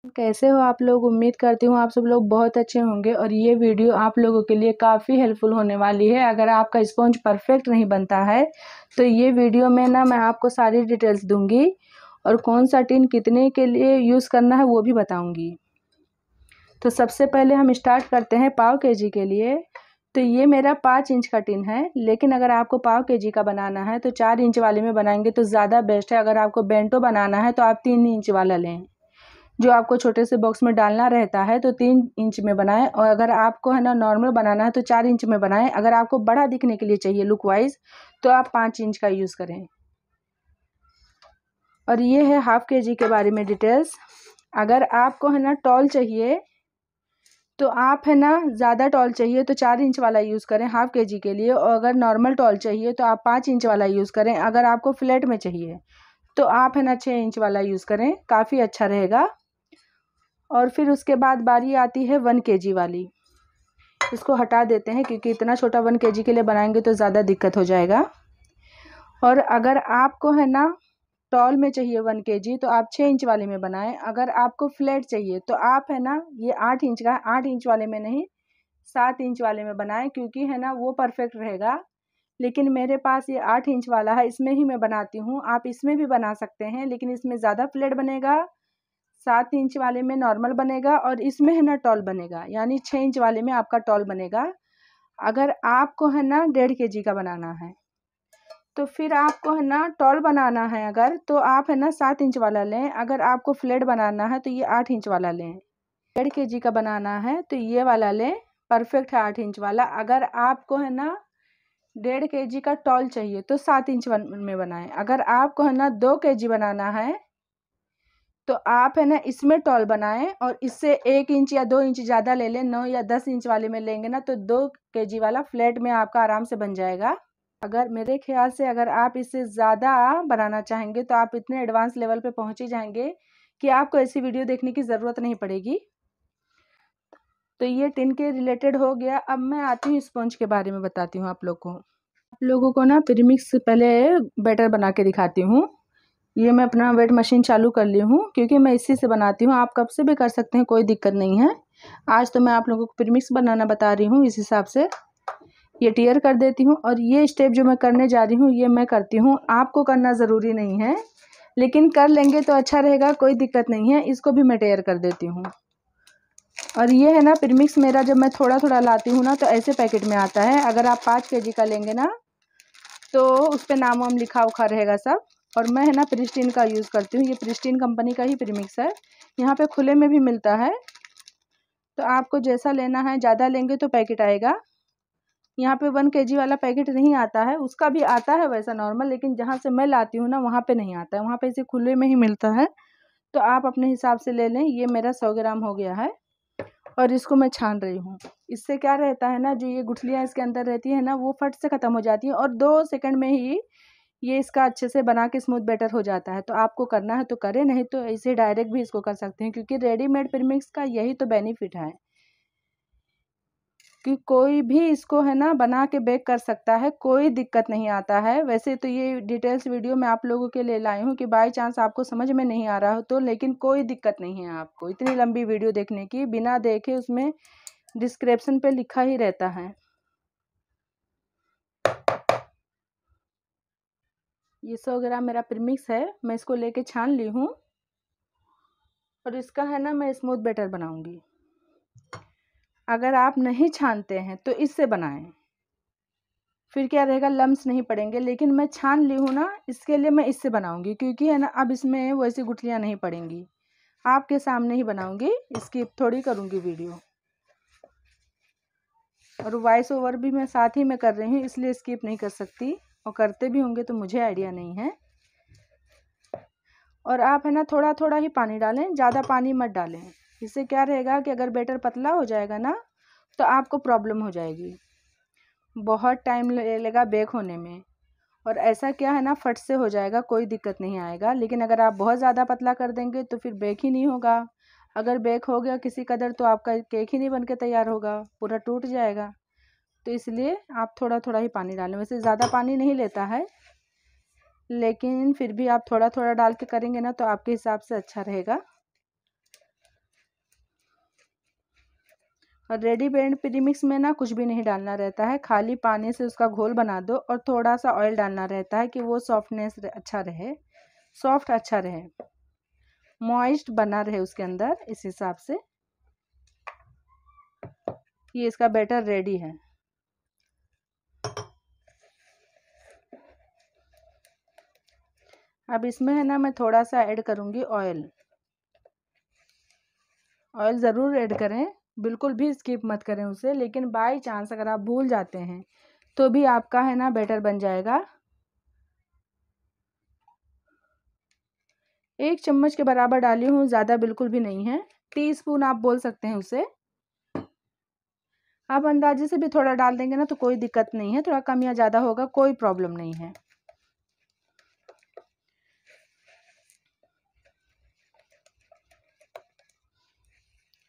कैसे हो आप लोग। उम्मीद करती हूँ आप सब लोग बहुत अच्छे होंगे और ये वीडियो आप लोगों के लिए काफ़ी हेल्पफुल होने वाली है। अगर आपका स्पॉन्ज परफेक्ट नहीं बनता है तो ये वीडियो में ना मैं आपको सारी डिटेल्स दूंगी और कौन सा टिन कितने के लिए यूज़ करना है वो भी बताऊंगी। तो सबसे पहले हम स्टार्ट करते हैं पाव केजी के लिए। तो ये मेरा 5 इंच का टिन है, लेकिन अगर आपको पाव केजी का बनाना है तो 4 इंच वाले में बनाएंगे तो ज़्यादा बेस्ट है। अगर आपको बेंटो बनाना है तो आप 3 इंच वाला लें, जो आपको छोटे से बॉक्स में डालना रहता है तो 3 इंच में बनाएं। और अगर आपको है ना नॉर्मल बनाना है तो 4 इंच में बनाएं। अगर आपको बड़ा दिखने के लिए चाहिए लुक वाइज तो आप 5 इंच का यूज़ करें। और ये है हाफ केजी के बारे में डिटेल्स। अगर आपको है ना टॉल चाहिए तो आप है ना ज़्यादा टॉल चाहिए तो 4 इंच वाला यूज़ करें हाफ केजी के लिए। और अगर नॉर्मल टॉल चाहिए तो आप 5 इंच वाला यूज़ करें। अगर आपको फ्लैट में चाहिए तो आप है ना 6 इंच वाला यूज़ करें, काफ़ी अच्छा रहेगा। और फिर उसके बाद बारी आती है 1 केजी वाली। इसको हटा देते हैं क्योंकि इतना छोटा 1 केजी के लिए बनाएंगे तो ज़्यादा दिक्कत हो जाएगा। और अगर आपको है ना टॉल में चाहिए 1 केजी तो आप 6 इंच वाले में बनाएं। अगर आपको फ्लैट चाहिए तो आप है ना ये 8 इंच का 8 इंच वाले में नहीं 7 इंच वाले में बनाएं, क्योंकि है ना वो परफेक्ट रहेगा। लेकिन मेरे पास ये 8 इंच वाला है, इसमें ही मैं बनाती हूँ। आप इसमें भी बना सकते हैं लेकिन इसमें ज़्यादा फ्लैट बनेगा। 7 इंच वाले में नॉर्मल बनेगा और इसमें है ना टॉल बनेगा, यानी 6 इंच वाले में आपका टॉल बनेगा। अगर आपको है ना 1.5 केजी का बनाना है तो फिर आपको है ना टॉल बनाना है अगर तो आप है ना 7 इंच वाला लें। अगर आपको फ्लैट बनाना है तो ये 8 इंच वाला लें। 1.5 केजी का बनाना है तो ये वाला लें, परफेक्ट है 8 इंच वाला। अगर आपको है ना 1.5 केजी का टॉल चाहिए तो 7 इंच में बनाएं। अगर आपको है ना 2 केजी बनाना है तो आप है ना इसमें टॉल बनाएं और इससे 1 इंच या 2 इंच ज़्यादा ले लें। 9 या 10 इंच वाले में लेंगे ना तो 2 केजी वाला फ्लैट में आपका आराम से बन जाएगा। अगर मेरे ख्याल से अगर आप इससे ज़्यादा बनाना चाहेंगे तो आप इतने एडवांस लेवल पे पहुंच ही जाएंगे कि आपको ऐसी वीडियो देखने की ज़रूरत नहीं पड़ेगी। तो ये टिन के रिलेटेड हो गया। अब मैं आती हूँ स्पंज के बारे में बताती हूँ आप लोगों को ना प्रीमिक्स पहले बैटर बना के दिखाती हूँ। ये मैं अपना वेट मशीन चालू कर ली हूँ क्योंकि मैं इसी से बनाती हूँ। आप कब से भी कर सकते हैं, कोई दिक्कत नहीं है। आज तो मैं आप लोगों को प्रीमिक्स बनाना बता रही हूँ, इस हिसाब से ये टीयर कर देती हूँ। और ये स्टेप जो मैं करने जा रही हूँ ये मैं करती हूँ, आपको करना ज़रूरी नहीं है लेकिन कर लेंगे तो अच्छा रहेगा, कोई दिक्कत नहीं है। इसको भी मैं टीयर कर देती हूँ। और ये है ना प्रीमिक्स मेरा जब मैं थोड़ा थोड़ा लाती हूँ ना तो ऐसे पैकेट में आता है। अगर आप 5 केजी का लेंगे ना तो उस पर नाम वाम लिखा उखा रहेगा सब। और मैं है ना प्रिस्टीन का यूज़ करती हूँ, ये प्रिस्टीन कंपनी का ही प्रीमिक्स है। यहाँ पे खुले में भी मिलता है, तो आपको जैसा लेना है। ज़्यादा लेंगे तो पैकेट आएगा। यहाँ पे 1 केजी वाला पैकेट नहीं आता है, उसका भी आता है वैसा नॉर्मल, लेकिन जहाँ से मैं लाती हूँ ना वहाँ पे नहीं आता है, वहाँ पे इसे खुले में ही मिलता है। तो आप अपने हिसाब से ले लें। ये मेरा 100 ग्राम हो गया है और इसको मैं छान रही हूँ। इससे क्या रहता है ना, जो ये गुठलियाँ इसके अंदर रहती है ना वो फट से ख़त्म हो जाती हैं और 2 सेकंड में ही ये इसका अच्छे से बना के स्मूथ बैटर हो जाता है। तो आपको करना है तो करें, नहीं तो ऐसे डायरेक्ट भी इसको कर सकते हैं, क्योंकि रेडीमेड प्रीमिक्स का यही तो बेनिफिट है कि कोई भी इसको है ना बना के बेक कर सकता है, कोई दिक्कत नहीं आता है। वैसे तो ये डिटेल्स वीडियो मैं आप लोगों के लिए लाई हूँ कि बाई चांस आपको समझ में नहीं आ रहा हो तो, लेकिन कोई दिक्कत नहीं है आपको इतनी लंबी वीडियो देखने की। बिना देखे उसमें डिस्क्रिप्शन पे लिखा ही रहता है। ये 100 ग्राम मेरा प्रीमिक्स है, मैं इसको लेके छान ली हूँ और इसका है ना मैं स्मूथ बैटर बनाऊंगी। अगर आप नहीं छानते हैं तो इससे बनाएं, फिर क्या रहेगा लम्स नहीं पड़ेंगे। लेकिन मैं छान ली हूँ ना, इसके लिए मैं इससे बनाऊंगी, क्योंकि है ना अब इसमें वैसी गुठलियाँ नहीं पड़ेंगी। आपके सामने ही बनाऊंगी, स्किप थोड़ी करूँगी वीडियो। और वॉइस ओवर भी मैं साथ ही में कर रही हूँ, इसलिए स्किप नहीं कर सकती, और करते भी होंगे तो मुझे आइडिया नहीं है। और आप है ना थोड़ा थोड़ा ही पानी डालें, ज़्यादा पानी मत डालें। इससे क्या रहेगा कि अगर बैटर पतला हो जाएगा ना तो आपको प्रॉब्लम हो जाएगी, बहुत टाइम लगेगा बेक होने में। और ऐसा क्या है ना फट से हो जाएगा, कोई दिक्कत नहीं आएगा। लेकिन अगर आप बहुत ज़्यादा पतला कर देंगे तो फिर बेक ही नहीं होगा। अगर बेक हो गया किसी कदर तो आपका केक ही नहीं बन के तैयार होगा, पूरा टूट जाएगा। तो इसलिए आप थोड़ा थोड़ा ही पानी डालें। वैसे ज़्यादा पानी नहीं लेता है, लेकिन फिर भी आप थोड़ा थोड़ा डाल के करेंगे ना तो आपके हिसाब से अच्छा रहेगा। और रेडीमेड प्रीमिक्स में ना कुछ भी नहीं डालना रहता है, खाली पानी से उसका घोल बना दो और थोड़ा सा ऑयल डालना रहता है कि वो सॉफ्टनेस अच्छा रहे, सॉफ्ट अच्छा रहे, मॉइस्ट बना रहे उसके अंदर। इस हिसाब से ये इसका बैटर रेडी है। अब इसमें है ना मैं थोड़ा सा ऐड करूँगी ऑयल। ऑयल ज़रूर ऐड करें, बिल्कुल भी स्किप मत करें उसे, लेकिन बाय चांस अगर आप भूल जाते हैं तो भी आपका है ना बैटर बन जाएगा। 1 चम्मच के बराबर डाली हूँ, ज़्यादा बिल्कुल भी नहीं है, टीस्पून आप बोल सकते हैं उसे। आप अंदाजे से भी थोड़ा डाल देंगे ना तो कोई दिक्कत नहीं है, थोड़ा कम या ज़्यादा होगा कोई प्रॉब्लम नहीं है।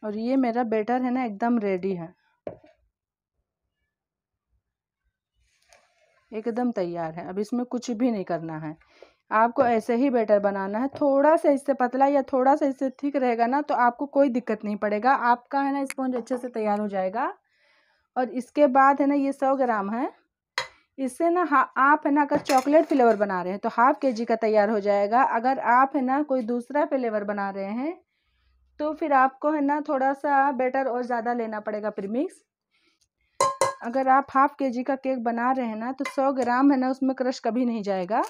और ये मेरा बैटर है ना एकदम रेडी है, एकदम तैयार है। अब इसमें कुछ भी नहीं करना है, आपको ऐसे ही बैटर बनाना है। थोड़ा सा इससे पतला या थोड़ा सा इससे थिक रहेगा ना तो आपको कोई दिक्कत नहीं पड़ेगा, आपका है ना स्पॉन्ज अच्छे से तैयार हो जाएगा। और इसके बाद है ना ये 100 ग्राम है, इससे ना आप है ना अगर चॉकलेट फ्लेवर बना रहे हैं तो ½ kg का तैयार हो जाएगा। अगर आप है ना कोई दूसरा फ्लेवर बना रहे हैं तो फिर आपको है ना थोड़ा सा बैटर और ज़्यादा लेना पड़ेगा प्रीमिक्स। अगर आप ½ kg का केक बना रहे हैं ना तो 100 ग्राम है ना उसमें क्रश कभी नहीं जाएगा।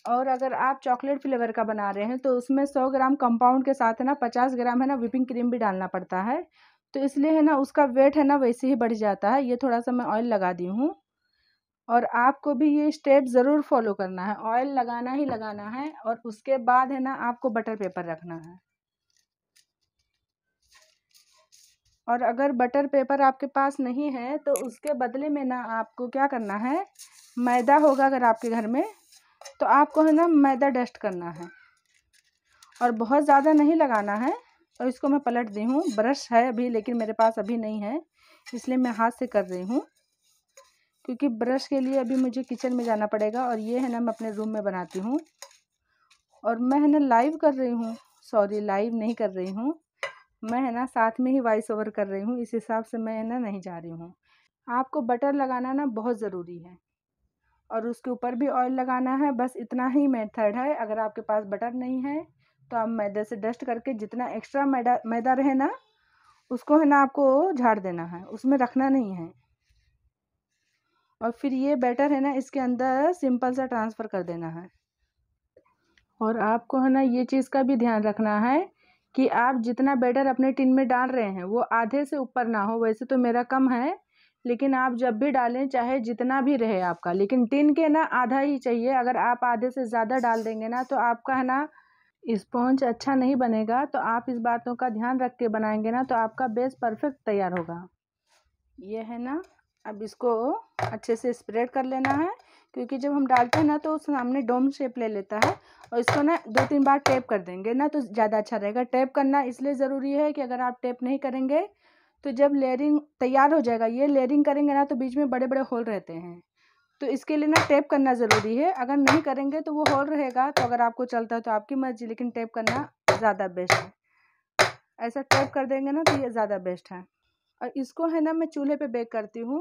और अगर आप चॉकलेट फ्लेवर का बना रहे हैं तो उसमें 100 ग्राम कंपाउंड के साथ है ना 50 ग्राम है ना व्हिपिंग क्रीम भी डालना पड़ता है, तो इसलिए है ना उसका वेट है ना वैसे ही बढ़ जाता है। ये थोड़ा सा मैं ऑयल लगा दी हूँ और आपको भी ये स्टेप ज़रूर फॉलो करना है, ऑयल लगाना ही लगाना है। और उसके बाद है ना आपको बटर पेपर रखना है। और अगर बटर पेपर आपके पास नहीं है तो उसके बदले में ना आपको क्या करना है, मैदा होगा अगर आपके घर में तो आपको है ना मैदा डस्ट करना है और बहुत ज़्यादा नहीं लगाना है। और इसको मैं पलट दी हूँ, ब्रश है अभी लेकिन मेरे पास अभी नहीं है इसलिए मैं हाथ से कर रही हूँ, क्योंकि ब्रश के लिए अभी मुझे किचन में जाना पड़ेगा। और ये है ना मैं अपने रूम में बनाती हूँ और मैं है ना लाइव कर रही हूँ, सॉरी लाइव नहीं कर रही हूँ, मैं है ना साथ में ही वॉइस ओवर कर रही हूँ, इस हिसाब से मैं है ना नहीं जा रही हूँ। आपको बटर लगाना ना बहुत ज़रूरी है और उसके ऊपर भी ऑयल लगाना है, बस इतना ही मेथड है। अगर आपके पास बटर नहीं है तो आप मैदे से डस्ट करके जितना एक्स्ट्रा मैदा रहे ना उसको है ना आपको झाड़ देना है, उसमें रखना नहीं है। और फिर ये बैटर है ना इसके अंदर सिंपल सा ट्रांसफ़र कर देना है। और आपको है ना ये चीज़ का भी ध्यान रखना है कि आप जितना बैटर अपने टिन में डाल रहे हैं वो आधे से ऊपर ना हो। वैसे तो मेरा कम है लेकिन आप जब भी डालें चाहे जितना भी रहे आपका, लेकिन टिन के ना आधा ही चाहिए। अगर आप आधे से ज़्यादा डाल देंगे ना तो आपका है ना स्पॉन्ज अच्छा नहीं बनेगा। तो आप इस बातों का ध्यान रख के बनाएंगे ना तो आपका बेस परफेक्ट तैयार होगा। ये है ना, अब इसको अच्छे से स्प्रेड कर लेना है, क्योंकि जब हम डालते हैं ना तो सामने डोम शेप ले लेता है। और इसको ना 2-3 बार टैप कर देंगे ना तो ज़्यादा अच्छा रहेगा। टैप करना इसलिए ज़रूरी है कि अगर आप टैप नहीं करेंगे तो जब लेयरिंग तैयार हो जाएगा, ये लेयरिंग करेंगे ना तो बीच में बड़े बड़े होल रहते हैं, तो इसके लिए ना टैप करना ज़रूरी है। अगर नहीं करेंगे तो वो होल रहेगा, तो अगर आपको चलता है तो आपकी मर्जी, लेकिन टैप करना ज़्यादा बेस्ट है। ऐसा टैप कर देंगे ना तो ये ज़्यादा बेस्ट है। और इसको है ना मैं चूल्हे पे बेक करती हूँ।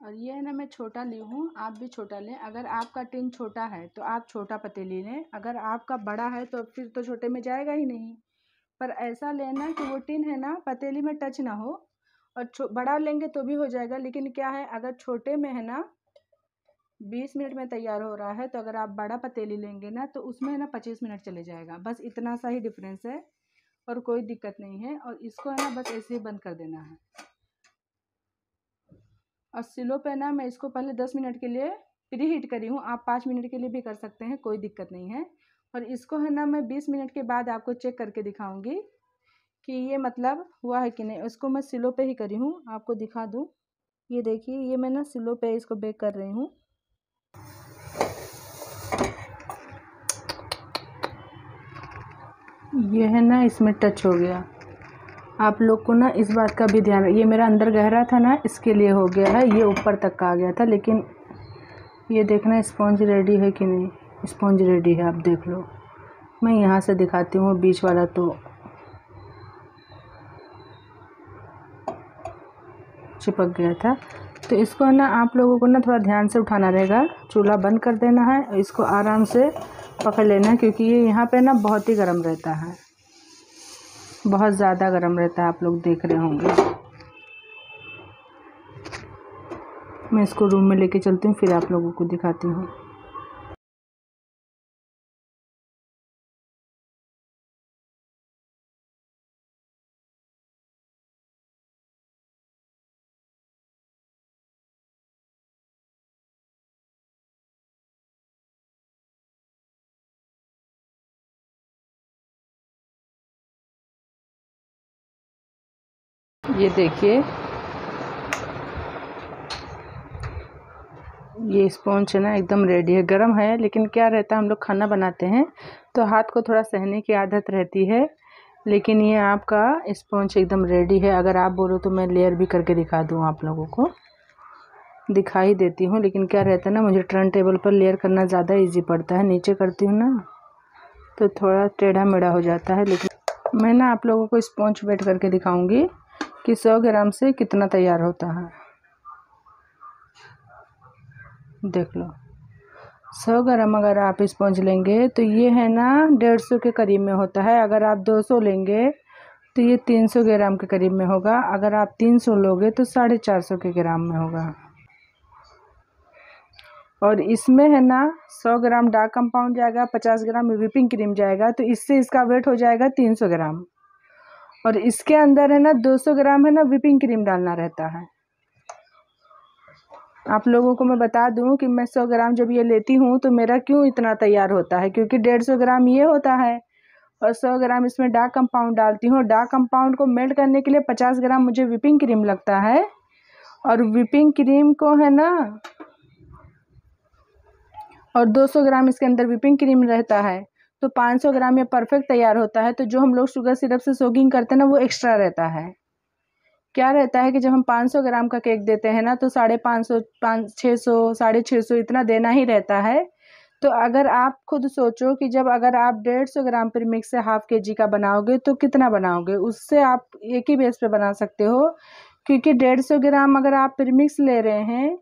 और ये है ना मैं छोटा ली हूँ, आप भी छोटा लें। अगर आपका टिन छोटा है तो आप छोटा पतीली लें, अगर आपका बड़ा है तो फिर तो छोटे में जाएगा ही नहीं। पर ऐसा लेना कि वो टिन है ना पतीली में टच ना हो। और बड़ा लेंगे तो भी हो जाएगा, लेकिन क्या है अगर छोटे में है ना 20 मिनट में तैयार हो रहा है तो अगर आप बड़ा पतीली लेंगे ना तो उसमें है ना 25 मिनट चले जाएगा। बस इतना सा ही डिफरेंस है और कोई दिक्कत नहीं है। और इसको है ना बस ऐसे ही बंद कर देना है। और स्लो पे ना मैं इसको पहले 10 मिनट के लिए प्री हीट करी हूँ, आप 5 मिनट के लिए भी कर सकते हैं, कोई दिक्कत नहीं है। और इसको है ना मैं 20 मिनट के बाद आपको चेक करके दिखाऊंगी कि ये मतलब हुआ है कि नहीं। इसको मैं स्लो पे ही करी हूँ, आपको दिखा दूँ। ये देखिए ये मैं ना स्लो पे इसको बेक कर रही हूँ। ये है ना इसमें टच हो गया। आप लोग को ना इस बात का भी ध्यान, ये मेरा अंदर गहरा था ना इसके लिए हो गया है, ये ऊपर तक का आ गया था। लेकिन ये देखना स्पॉन्ज रेडी है कि नहीं। स्पॉन्ज रेडी है, आप देख लो। मैं यहाँ से दिखाती हूँ बीच वाला, तो चिपक गया था। तो इसको है ना आप लोगों को ना थोड़ा ध्यान से उठाना रहेगा, चूल्हा बंद कर देना है और इसको आराम से पकड़ लेना है, क्योंकि ये यहाँ पे ना बहुत ही गर्म रहता है, बहुत ज़्यादा गर्म रहता है, आप लोग देख रहे होंगे। मैं इसको रूम में लेके चलती हूँ, फिर आप लोगों को दिखाती हूँ। ये देखिए, ये स्पॉन्ज है ना एकदम रेडी है। गरम है, लेकिन क्या रहता है, हम लोग खाना बनाते हैं तो हाथ को थोड़ा सहने की आदत रहती है, लेकिन ये आपका स्पॉन्ज एकदम रेडी है। अगर आप बोलो तो मैं लेयर भी करके दिखा दूँ, आप लोगों को दिखा ही देती हूँ, लेकिन क्या रहता है ना, मुझे टर्न टेबल पर लेयर करना ज़्यादा इजी पड़ता है। नीचे करती हूँ ना तो थोड़ा टेढ़ा मेढ़ा हो जाता है। लेकिन मैं ना आप लोगों को स्पॉन्ज वेट करके दिखाऊंगी कि 100 ग्राम से कितना तैयार होता है। देख लो, 100 ग्राम अगर आप स्पॉन्ज लेंगे तो ये है ना 150 के करीब में होता है। अगर आप 200 लेंगे तो ये 300 ग्राम के करीब में होगा। अगर आप 300 लोगे तो 450 के ग्राम में होगा। और इसमें है ना 100 ग्राम डार्क कंपाउंड जाएगा, 50 ग्राम व्हिपिंग क्रीम जाएगा, तो इससे इसका वेट हो जाएगा 300 ग्राम। और इसके अंदर है ना 200 ग्राम है ना व्हिपिंग क्रीम डालना रहता है। आप लोगों को मैं बता दूं कि मैं 100 ग्राम जब ये लेती हूँ तो मेरा क्यों इतना तैयार होता है, क्योंकि 150 ग्राम ये होता है और 100 ग्राम इसमें डार्क कंपाउंड डालती हूँ। डार्क कंपाउंड को मेल्ट करने के लिए 50 ग्राम मुझे व्हिपिंग क्रीम लगता है, और व्हिपिंग क्रीम को है ना, और 200 ग्राम इसके अंदर व्हिपिंग क्रीम रहता है, तो 500 ग्राम ये परफेक्ट तैयार होता है। तो जो हम लोग शुगर सिरप से सोगिंग करते हैं ना, वो एक्स्ट्रा रहता है। क्या रहता है कि जब हम 500 ग्राम का केक देते हैं ना तो 550, 600, 650 इतना देना ही रहता है। तो अगर आप खुद सोचो कि जब अगर आप 150 ग्राम प्रीमिक्स से हाफ के जी का बनाओगे तो कितना बनाओगे, उससे आप एक ही बेस पे बना सकते हो। क्योंकि 150 ग्राम अगर आप प्रीमिक्स ले रहे हैं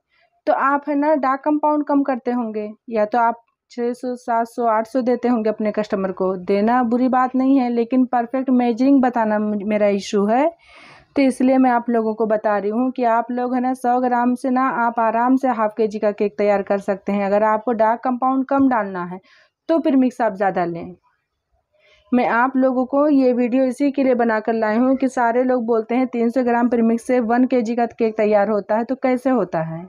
तो आप है ना डार्क कंपाउंड कम करते होंगे, या तो आप 600, 700, 800 देते होंगे अपने कस्टमर को। देना बुरी बात नहीं है, लेकिन परफेक्ट मेजरिंग बताना मेरा इशू है। तो इसलिए मैं आप लोगों को बता रही हूँ कि आप लोग है ना 100 ग्राम से ना आप आराम से हाफ के जी का केक तैयार कर सकते हैं। अगर आपको डार्क कंपाउंड कम डालना है तो प्रीमिक्स आप ज़्यादा लें। मैं आप लोगों को ये वीडियो इसी के लिए बनाकर लाई हूँ कि सारे लोग बोलते हैं 300 ग्राम प्रीमिक्स से 1 kg का केक तैयार होता है, तो कैसे होता है।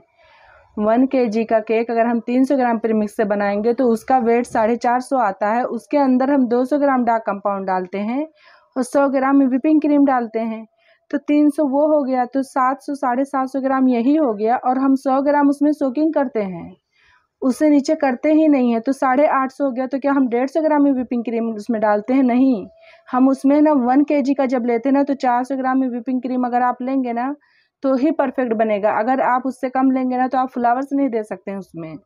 1 kg का केक अगर हम 300 ग्राम प्रीमिक्स से बनाएंगे तो उसका वेट 450 आता है। उसके अंदर हम 200 ग्राम डार्क कंपाउंड डालते हैं और 100 ग्राम व्हिपिंग क्रीम डालते हैं, तो 300 वो हो गया, तो 700, 750 ग्राम यही हो गया। और हम 100 ग्राम उसमें सोकिंग करते हैं, उससे नीचे करते ही नहीं है, तो 850 हो गया। तो क्या हम 150 ग्राम में व्हिपिंग क्रीम उसमें डालते हैं? नहीं, हम उसमें ना 1 kg का जब लेते हैं ना तो 400 ग्राम में व्हिपिंग क्रीम अगर आप लेंगे ना तो ही परफेक्ट बनेगा। अगर आप उससे कम लेंगे ना तो आप फ्लावर्स नहीं दे सकते हैं उसमें।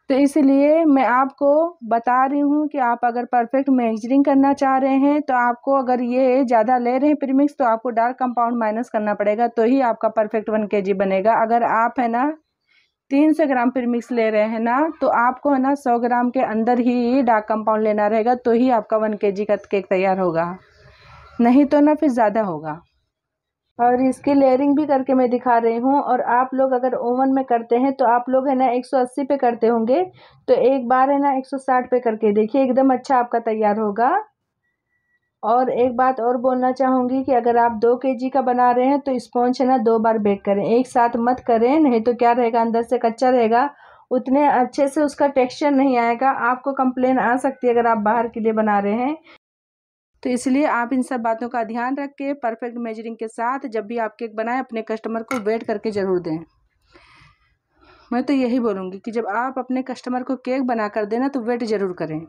तो इसलिए मैं आपको बता रही हूँ कि आप अगर परफेक्ट मेजरिंग करना चाह रहे हैं तो आपको, अगर ये ज़्यादा ले रहे हैं प्रीमिक्स, तो आपको डार्क कंपाउंड माइनस करना पड़ेगा, तो ही आपका परफेक्ट 1 kg बनेगा। अगर आप है ना 300 ग्राम प्रीमिक्स ले रहे हैं ना तो आपको है ना 100 ग्राम के अंदर ही डार्क कंपाउंड लेना रहेगा, तो ही आपका 1 kg का केक तैयार होगा, नहीं तो ना फिर ज़्यादा होगा। और इसकी लेयरिंग भी करके मैं दिखा रही हूँ। और आप लोग अगर ओवन में करते हैं तो आप लोग है ना 180 पे करते होंगे, तो एक बार है ना 160 पे करके देखिए, एकदम अच्छा आपका तैयार होगा। और एक बात और बोलना चाहूँगी कि अगर आप 2 kg का बना रहे हैं तो स्पॉन्ज है ना 2 बार बेक करें, एक साथ मत करें, नहीं तो क्या रहेगा, अंदर से कच्चा रहेगा, उतने अच्छे से उसका टेक्सचर नहीं आएगा। आपको कंप्लेन आ सकती है अगर आप बाहर के लिए बना रहे हैं। तो इसलिए आप इन सब बातों का ध्यान रख के परफेक्ट मेजरिंग के साथ जब भी आप केक बनाएं अपने कस्टमर को वेट करके ज़रूर दें। मैं तो यही बोलूँगी कि जब आप अपने कस्टमर को केक बना कर देना तो वेट ज़रूर करें,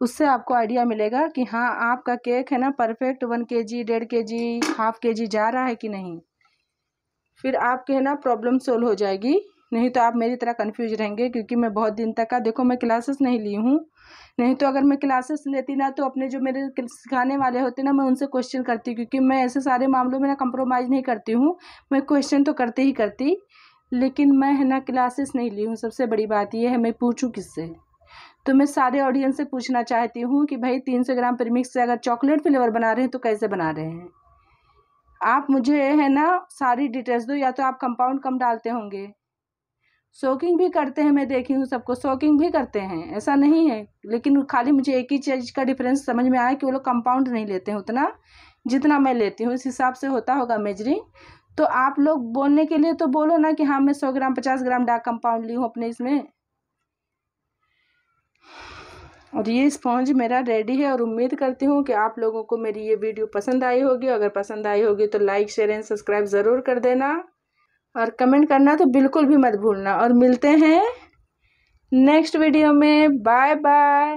उससे आपको आइडिया मिलेगा कि हाँ आपका केक है ना perfect 1 kg, 1.5 kg, half kg जा रहा है कि नहीं। फिर आपके है ना प्रॉब्लम सोल्व हो जाएगी नहीं तो आप मेरी तरह कंफ्यूज रहेंगे, क्योंकि मैं बहुत दिन तक का देखो मैं क्लासेस नहीं ली हूँ। नहीं तो अगर मैं क्लासेस लेती ना तो अपने जो मेरे सिखाने वाले होते ना मैं उनसे क्वेश्चन करती, क्योंकि मैं ऐसे सारे मामलों में ना कंप्रोमाइज़ नहीं करती हूँ। मैं क्वेश्चन तो करती ही करती, लेकिन मैं है ना क्लासेस नहीं ली हूँ। सबसे बड़ी बात ये है, मैं पूछूँ किससे? तो मैं सारे ऑडियंस से पूछना चाहती हूँ कि भाई 300 ग्राम प्रीमिक्स से अगर चॉकलेट फ्लेवर बना रहे हैं तो कैसे बना रहे हैं? आप मुझे है ना सारी डिटेल्स दो। या तो आप कंपाउंड कम डालते होंगे, सोकिंग भी करते हैं, मैं देखी हूँ सबको सोकिंग भी करते हैं, ऐसा नहीं है। लेकिन खाली मुझे एक ही चीज़ का डिफरेंस समझ में आया कि वो लोग कंपाउंड नहीं लेते हैं उतना जितना मैं लेती हूँ। इस हिसाब से होता होगा मेजरिंग। तो आप लोग बोलने के लिए तो बोलो ना कि हाँ मैं 100 ग्राम 50 ग्राम डार्क कंपाउंड ली हूँ अपने इसमें। और ये स्पॉन्ज मेरा रेडी है, और उम्मीद करती हूँ कि आप लोगों को मेरी ये वीडियो पसंद आई होगी। अगर पसंद आई होगी तो लाइक शेयर एंड सब्सक्राइब ज़रूर कर देना, और कमेंट करना तो बिल्कुल भी मत भूलना। और मिलते हैं नेक्स्ट वीडियो में। Bye bye.